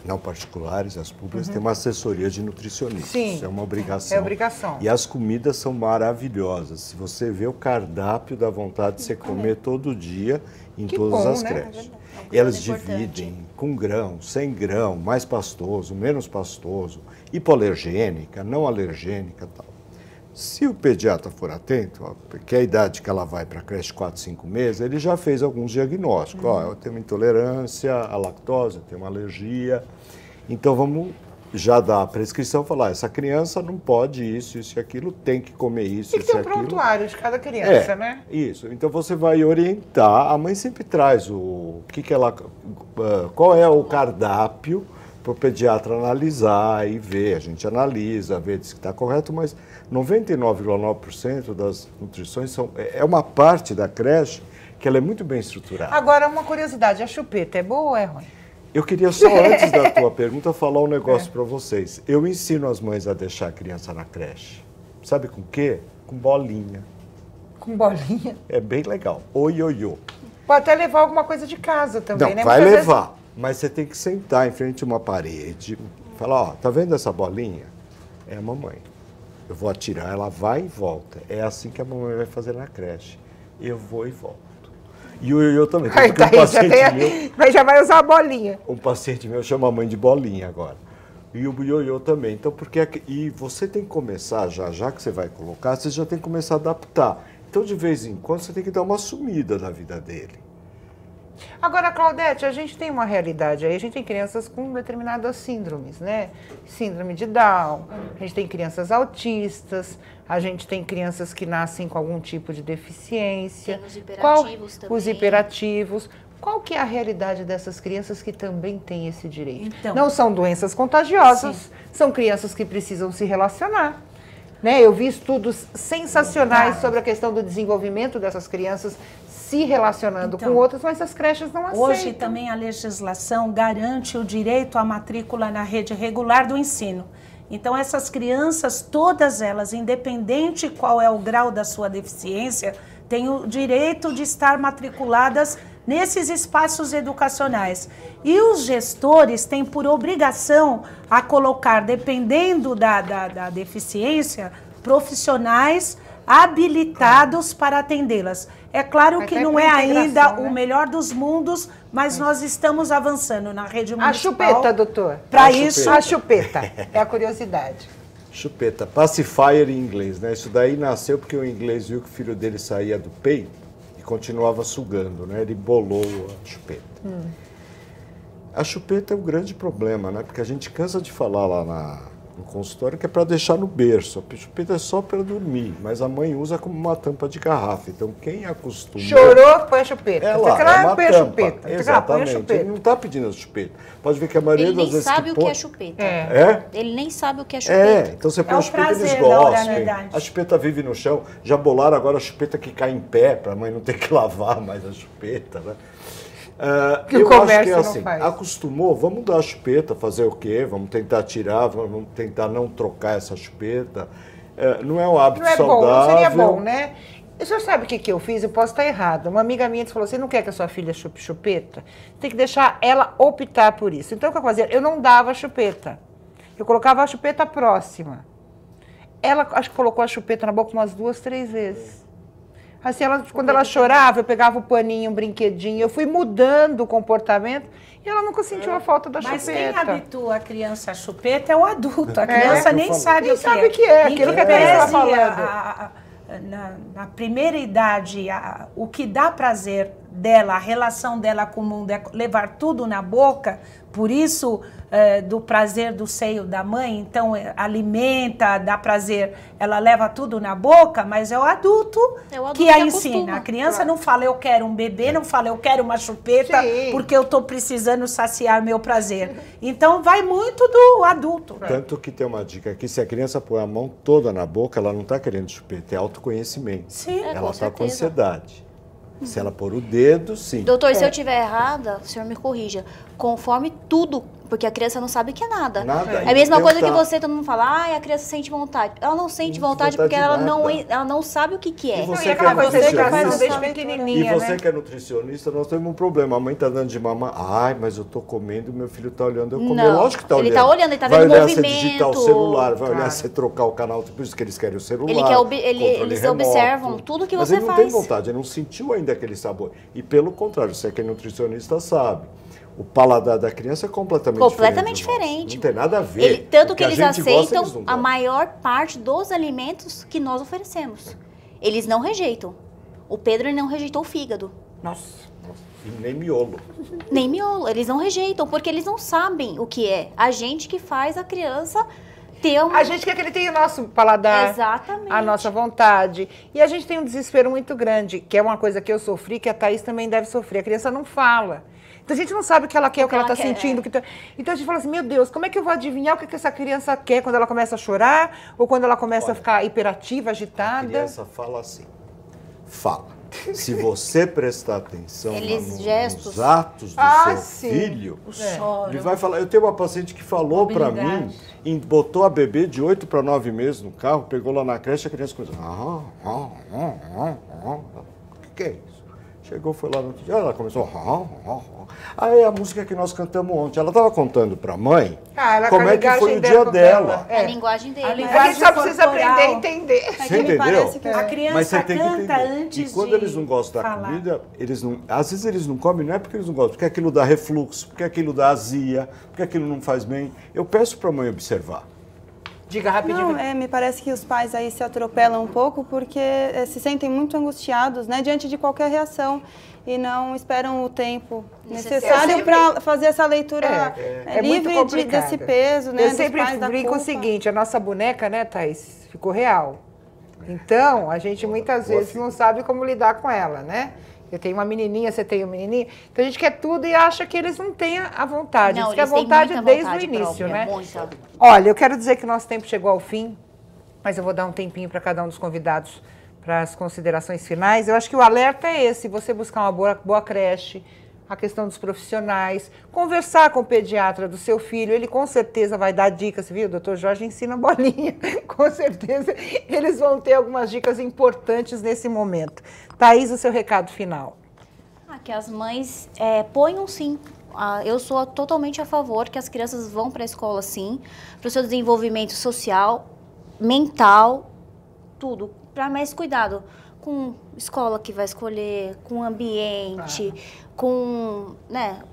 não particulares, as públicas, têm uma assessoria de nutricionistas. Sim, isso é uma obrigação. é obrigação. E as comidas são maravilhosas. Se você vê o cardápio, dá vontade de você comer todo dia em todas as creches. Elas dividem com grão, sem grão, mais pastoso, menos pastoso, hipoalergênica, não alergênica e tal. Se o pediatra for atento, porque a idade que ela vai para a creche 4, 5 meses, ele já fez alguns diagnósticos. Ó, eu tenho uma intolerância à lactose, eu tenho uma alergia. Então vamos já dar a prescrição, falar, essa criança não pode isso e aquilo, tem que comer isso e aquilo. Tem que ter um prontuário de cada criança, né? Isso. Então você vai orientar, a mãe sempre traz qual é o cardápio para o pediatra analisar e ver. A gente analisa, vê se está correto, mas 99,9% das nutrições é uma parte da creche que ela é muito bem estruturada. Agora, uma curiosidade, a chupeta é boa ou é ruim? Eu queria só, antes da tua pergunta, falar um negócio para vocês. Eu ensino as mães a deixar a criança na creche. Sabe com o quê? Com bolinha. Com bolinha? É bem legal. O ioiô. Pode até levar alguma coisa de casa também, Não, né? vai Muitas levar. vezes... Mas você tem que sentar em frente a uma parede, falar, ó, tá vendo essa bolinha? É a mamãe. Eu vou atirar, ela vai e volta. É assim que a mamãe vai fazer na creche. Eu vou e volto. E o ioiô também. Porque um paciente mas já vai usar a bolinha. Um paciente meu chama a mãe de bolinha agora. E o ioiô também. Então, e você tem que começar, já que você vai colocar, você já tem que começar a adaptar. Então, de vez em quando, você tem que dar uma sumida na vida dele. Agora, Claudete, a gente tem uma realidade aí, a gente tem crianças com determinadas síndromes, né? Síndrome de Down, a gente tem crianças autistas, a gente tem crianças que nascem com algum tipo de deficiência. Tem os hiperativos também. Os hiperativos. Qual que é a realidade dessas crianças que também têm esse direito? Então, não são doenças contagiosas, são crianças que precisam se relacionar. Né? Eu vi estudos sensacionais sobre a questão do desenvolvimento dessas crianças se relacionando com outras, mas as creches não aceitam. Hoje também a legislação garante o direito à matrícula na rede regular do ensino. Então essas crianças, todas elas, independente qual é o grau da sua deficiência, têm o direito de estar matriculadas nesses espaços educacionais. E os gestores têm por obrigação a colocar, dependendo da deficiência, profissionais habilitados para atendê-las. É claro que não é ainda o melhor dos mundos, mas nós estamos avançando na rede municipal. A chupeta, doutor. Para isso, a chupeta. É a curiosidade. Chupeta, pacifier em inglês, né? Isso daí nasceu porque o inglês viu que o filho dele saía do peito e continuava sugando, né? Ele bolou a chupeta. A chupeta é um grande problema, né? Porque a gente cansa de falar lá no consultório que é para deixar no berço. A chupeta é só para dormir, mas a mãe usa como uma tampa de garrafa. Então, quem acostuma... Chorou, põe a chupeta. É lá, põe uma a tampa. chupeta. Exatamente. Ele não está pedindo a chupeta. Pode ver que a maioria das vezes Ele nem sabe o que é põe... chupeta. É? Ele nem sabe o que é chupeta. Então você põe a chupeta e eles prazer da gostam. oralidade. A chupeta vive no chão. Já bolaram agora a chupeta que cai em pé, para a mãe não ter que lavar mais a chupeta, né? Que o eu acho comércio que é não assim, faz. acostumou, vamos dar a chupeta, fazer o quê? Vamos tentar tirar, vamos tentar não trocar essa chupeta. Não é um hábito Não é saudável. bom, não seria bom, né? E o senhor sabe o que eu fiz? Eu posso estar errado. Uma amiga minha falou, você não quer que a sua filha chupe chupeta? Tem que deixar ela optar por isso. Então, o que eu fazia? Eu não dava a chupeta. Eu colocava a chupeta próxima. Ela, acho que colocou a chupeta na boca umas 2, 3 vezes. Assim, quando ela chorava, eu pegava o paninho, um brinquedinho, eu fui mudando o comportamento e ela nunca sentiu a falta da mas chupeta. quem habitua a criança a chupeta é o adulto. A criança nem sabe o que é. Nem sabe o que é, aquilo que a Thaís está falando. Na primeira idade, o que dá prazer dela, a relação dela com o mundo é levar tudo na boca, por isso do prazer do seio da mãe, então alimenta, dá prazer, ela leva tudo na boca, mas é o adulto que a ensina. A criança não fala eu quero um bebê, não fala eu quero uma chupeta, porque eu estou precisando saciar meu prazer. Então vai muito do adulto. Tanto que tem uma dica aqui, se a criança põe a mão toda na boca, ela não está querendo chupeta, é autoconhecimento. Sim, ela está com certeza. ansiedade. Se ela pôr o dedo, sim. Doutor, se eu estiver errada, o senhor me corrija. Conforme tudo, porque a criança não sabe que é nada. Nada. É a mesma coisa que Tentar. você, todo mundo fala, a criança sente vontade. Ela não sente vontade porque ela não sabe o que é. E você E aquela que é coisa que faz nutricionista, desde E pequenininha, você né? que é nutricionista, nós temos um problema. A mãe está dando de mamar. Ai, mas eu estou comendo, meu filho está olhando eu comer. Não, Lógico que está olhando. ele tá olhando, ele tá vai vendo olhar movimento. Você digitar o celular, vai olhar Claro. você trocar o canal, por isso que eles querem o celular. Eles remoto. observam tudo que mas você ele não faz. tem vontade, ele não sentiu ainda aquele sabor. E pelo contrário, você que é nutricionista sabe. O paladar da criança é completamente diferente. Não tem nada a ver. Tanto O que a eles gente gosta, aceitam eles não a gostam. maior parte dos alimentos que nós oferecemos. Eles não rejeitam. O Pedro ele não rejeitou o fígado. Nossa. E nem miolo. Nem miolo. Eles não rejeitam, porque eles não sabem o que é. A gente que faz a criança ter uma... A gente quer que ele tenha o nosso paladar, Exatamente. a nossa vontade. E a gente tem um desespero muito grande, que é uma coisa que eu sofri, que a Thaís também deve sofrer. A criança não fala. Então a gente não sabe o que ela quer, o que ela está sentindo. Então a gente fala assim, meu Deus, como é que eu vou adivinhar o que essa criança quer quando ela começa a chorar ou quando ela começa a ficar hiperativa, A agitada? criança fala assim. Fala. Se você prestar atenção nos atos do seu filho, ele vai falar. Eu tenho uma paciente que falou para mim, botou a bebê de 8 para 9 meses no carro, pegou lá na creche, a criança começou. O que é isso? Chegou, foi lá no outro dia, ela começou. Aí a música que nós cantamos ontem, ela estava contando para a mãe como é que foi o dia dela. A linguagem dele. A gente só precisa aprender a entender. Você entendeu? A criança Mas você tem que canta entender. antes E quando de eles não gostam da falar. comida, às vezes eles não comem, não é porque eles não gostam, porque aquilo dá refluxo, porque aquilo dá azia, porque aquilo não faz bem. Eu peço para a mãe observar. Diga rapidinho. Não, me parece que os pais aí se atropelam um pouco porque se sentem muito angustiados, né, diante de qualquer reação e não esperam o tempo necessário para fazer essa leitura livre desse peso, né, Eu dos sempre pais da brinco o culpa. seguinte, a nossa boneca, né, Thaís, ficou real. Então, a gente muitas vezes não sabe como lidar com ela, né? Eu tenho uma menininha, você tem um menininho. Então a gente quer tudo e acha que eles não têm a vontade. Não, Diz que a eles têm vontade muita desde vontade o início, própria, né? muita. Olha, eu quero dizer que nosso tempo chegou ao fim, mas eu vou dar um tempinho para cada um dos convidados para as considerações finais. Eu acho que o alerta é esse, você buscar uma boa creche, a questão dos profissionais, conversar com o pediatra do seu filho, ele com certeza vai dar dicas, viu? O doutor Jorge ensina bolinha, com certeza eles vão ter algumas dicas importantes nesse momento. Thaís, o seu recado final. que as mães ponham sim. Eu sou totalmente a favor que as crianças vão para a escola sim, para o seu desenvolvimento social, mental, tudo, para mais cuidado com escola que vai escolher, com ambiente, com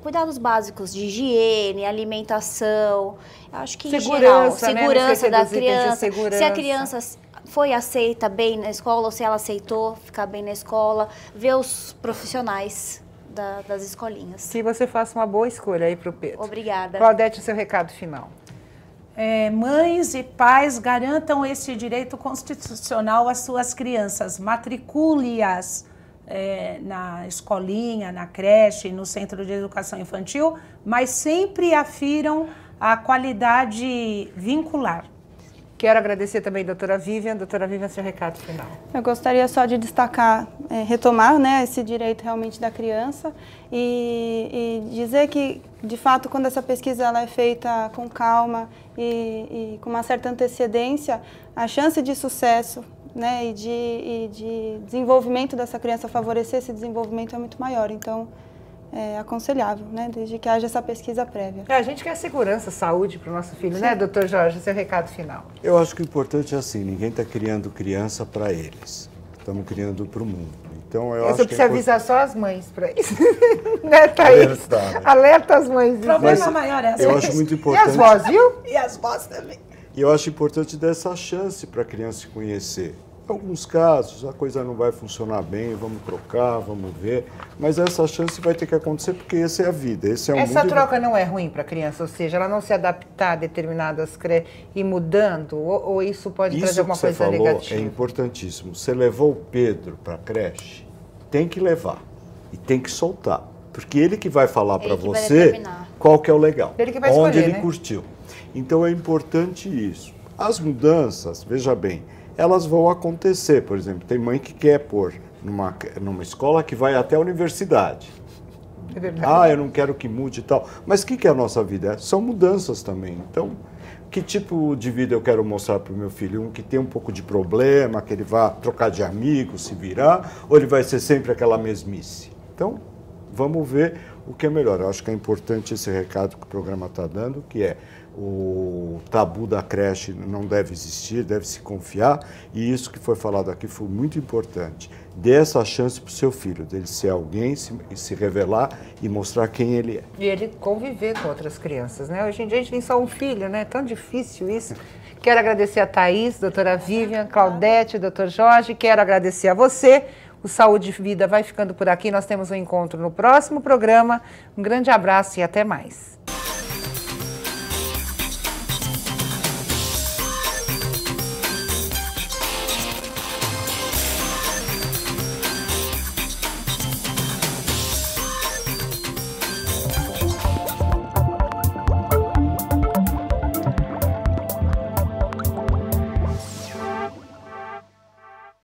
cuidados básicos de higiene, alimentação. Eu acho que em geral, segurança da criança, se a criança foi aceita bem na escola ou se ela aceitou ficar bem na escola, ver os profissionais das escolinhas. Que você faça uma boa escolha aí para o Pedro. Obrigada. Claudete, seu recado final. Mães e pais garantam esse direito constitucional às suas crianças. Matricule-as na escolinha, na creche, no centro de educação infantil, mas sempre afiram a qualidade vincular. Quero agradecer também a doutora Vivian. Doutora Vivian, seu recado final. Eu gostaria só de destacar, retomar esse direito realmente da criança e dizer que, de fato, quando essa pesquisa ela é feita com calma e com uma certa antecedência, a chance de sucesso e de desenvolvimento dessa criança, favorecer esse desenvolvimento é muito maior. Então, é aconselhável, desde que haja essa pesquisa prévia. A gente quer segurança, saúde para o nosso filho, né, doutor Jorge? Seu recado final. Eu acho que o importante é assim, ninguém está criando criança para eles, estamos criando para o mundo. Então, eu acho que precisa avisar só as mães para isso, né, Thaís? Alerta as mães. O problema maior é as eu mães. acho muito importante. E as vós, viu? E as vós também. E eu acho importante dar essa chance para a criança se conhecer. Em alguns casos, a coisa não vai funcionar bem, vamos trocar, vamos ver. Mas essa chance vai ter que acontecer porque essa é a vida, esse é o mundo. Essa troca não é ruim para a criança? Ou seja, ela não se adaptar a determinadas e mudando? Ou isso pode trazer alguma coisa negativa? Isso que você falou é importantíssimo. Você levou o Pedro para a creche, tem que levar e tem que soltar. Porque ele que vai falar para você qual que é o legal, ele que vai onde escolher, ele curtiu. Então é importante isso. As mudanças, veja bem, elas vão acontecer. Por exemplo, tem mãe que quer pôr numa escola que vai até a universidade. É verdade. Eu não quero que mude e tal. Mas o que é a nossa vida? São mudanças também. Então, que tipo de vida eu quero mostrar para o meu filho? Um que tem um pouco de problema, que ele vá trocar de amigo, se virar, ou ele vai ser sempre aquela mesmice? Então, vamos ver o que é melhor. Eu acho que é importante esse recado que o programa está dando, que é o tabu da creche não deve existir, deve se confiar, e isso que foi falado aqui foi muito importante. Dê essa chance para o seu filho, dele ser alguém, se revelar e mostrar quem ele é. E ele conviver com outras crianças, né? Hoje em dia a gente tem só um filho, né? É tão difícil isso. Quero agradecer a Thaís, doutora Vivian, Claudete, doutor Jorge, quero agradecer a você. O Saúde e Vida vai ficando por aqui, nós temos um encontro no próximo programa. Um grande abraço e até mais.